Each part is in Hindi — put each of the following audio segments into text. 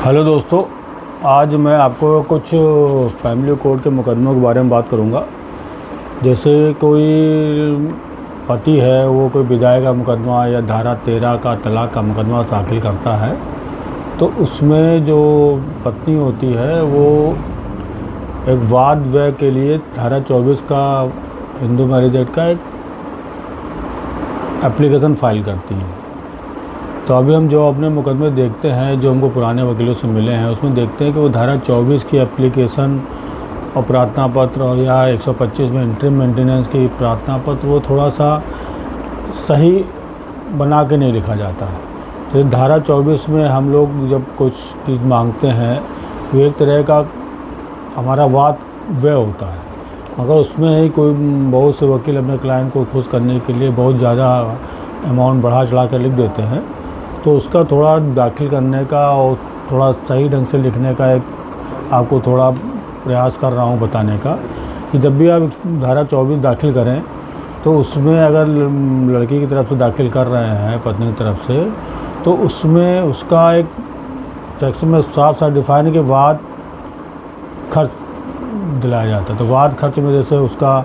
हेलो दोस्तों, आज मैं आपको कुछ फैमिली कोर्ट के मुकदमों के बारे में बात करूंगा। जैसे कोई पति है, वो कोई विदाई का मुकदमा या धारा 13 का तलाक का मुकदमा दाखिल करता है, तो उसमें जो पत्नी होती है वो एक वाद व्यय के लिए धारा 24 का हिंदू मैरिज एक्ट का एक एप्लीकेशन फाइल करती है। तो अभी हम जो अपने मुकदमे देखते हैं, जो हमको पुराने वकीलों से मिले हैं, उसमें देखते हैं कि वो धारा 24 की एप्लीकेशन और प्रार्थना पत्र या 125 में इंटरिम मेंटेनेंस की प्रार्थना पत्र वो थोड़ा सा सही बना के नहीं लिखा जाता है। तो धारा 24 में हम लोग जब कुछ चीज़ मांगते हैं तो एक तरह का हमारा वाद व्यय होता है, मगर उसमें ही कोई बहुत से वकील अपने क्लाइंट को खुश करने के लिए बहुत ज़्यादा अमाउंट बढ़ा चढ़ा कर लिख देते हैं। तो उसका थोड़ा दाखिल करने का और थोड़ा सही ढंग से लिखने का एक आपको थोड़ा प्रयास कर रहा हूँ बताने का, कि जब भी आप धारा 24 दाखिल करें तो उसमें अगर लड़की की तरफ से दाखिल कर रहे हैं, पत्नी की तरफ से, तो उसमें उसका एक सेक्शन में साफ साफ डिफाइन के वाद खर्च दिलाया जाता है। तो वाद खर्च में जैसे उसका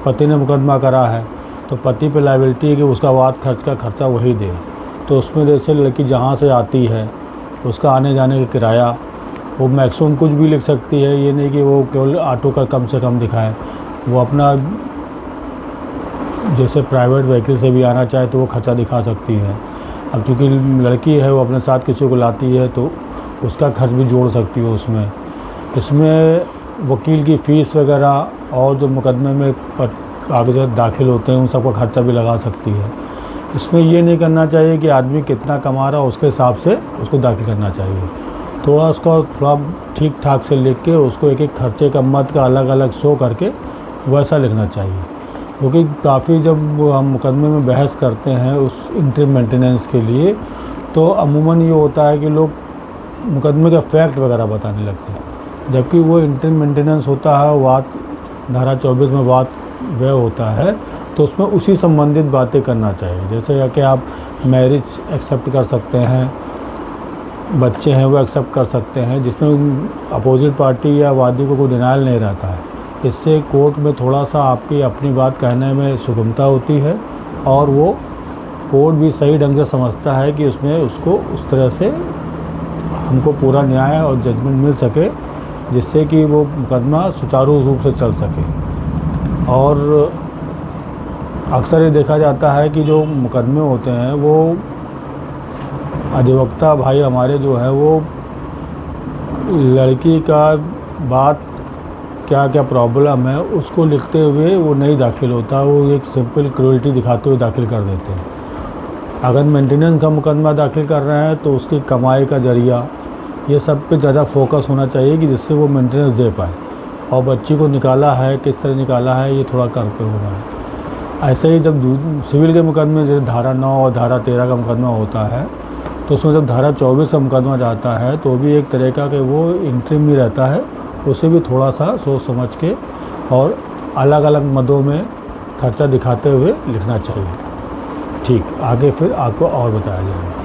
पति ने मुकदमा करा है तो पति पे लायबिलिटी है कि उसका वाद खर्च का खर्चा वही दे। तो उसमें जैसे लड़की जहाँ से आती है उसका आने जाने का किराया वो मैक्सिमम कुछ भी लिख सकती है, ये नहीं कि वो केवल ऑटो का कम से कम दिखाए। वो अपना जैसे प्राइवेट व्हीकल से भी आना चाहे तो वो खर्चा दिखा सकती है। अब चूँकि लड़की है वो अपने साथ किसी को लाती है तो उसका खर्च भी जोड़ सकती है उसमें। इसमें वकील की फ़ीस वगैरह और जो मुकदमे में कागजात दाखिल होते हैं उन सबका खर्चा भी लगा सकती है। इसमें ये नहीं करना चाहिए कि आदमी कितना कमा रहा है उसके हिसाब से उसको दाखिल करना चाहिए। थोड़ा उसको थोड़ा ठीक ठाक से लिख के उसको एक एक खर्चे का मद का अलग अलग शो करके वैसा लिखना चाहिए। क्योंकि काफ़ी जब हम मुकदमे में बहस करते हैं उस इंटरिम मेंटेनेंस के लिए, तो अमूमन ये होता है कि लोग मुकदमे का फैक्ट वगैरह बताने लगते हैं, जबकि वो इंटरिम मेंटेनेंस होता है वाद धारा 24 में वाद व्यय होता है, तो उसमें उसी संबंधित बातें करना चाहिए। जैसे कि आप मैरिज एक्सेप्ट कर सकते हैं, बच्चे हैं वो एक्सेप्ट कर सकते हैं, जिसमें अपोजिट पार्टी या वादी को कोई डिनायल नहीं रहता है। इससे कोर्ट में थोड़ा सा आपकी अपनी बात कहने में सुगमता होती है और वो कोर्ट भी सही ढंग से समझता है कि उसमें उसको उस तरह से हमको पूरा न्याय और जजमेंट मिल सके, जिससे कि वो मुकदमा सुचारू रूप से चल सके। और अक्सर ये देखा जाता है कि जो मुकदमे होते हैं वो अधिवक्ता भाई हमारे जो है वो लड़की का बात क्या क्या प्रॉब्लम है उसको लिखते हुए वो नहीं दाखिल होता, वो एक सिंपल क्रूएल्टी दिखाते हुए दाखिल कर देते हैं। अगर मेंटेनेंस का मुकदमा दाखिल कर रहे हैं तो उसकी कमाई का जरिया ये सब पे ज़्यादा फोकस होना चाहिए कि जिससे वो मेंटेनेंस दे पाए। और बच्ची को निकाला है, किस तरह निकाला है, ये थोड़ा कर पे होना है। ऐसे ही जब सिविल के मुकदमे जैसे धारा 9 और धारा 13 का मुकदमा होता है, तो उसमें जब धारा 24 का मुकदमा जाता है तो भी एक तरह का कि वो इंटरिम ही रहता है, उसे भी थोड़ा सा सोच समझ के और अलग अलग मदों में खर्चा दिखाते हुए लिखना चाहिए। ठीक, आगे फिर आपको और बताया जाएगा।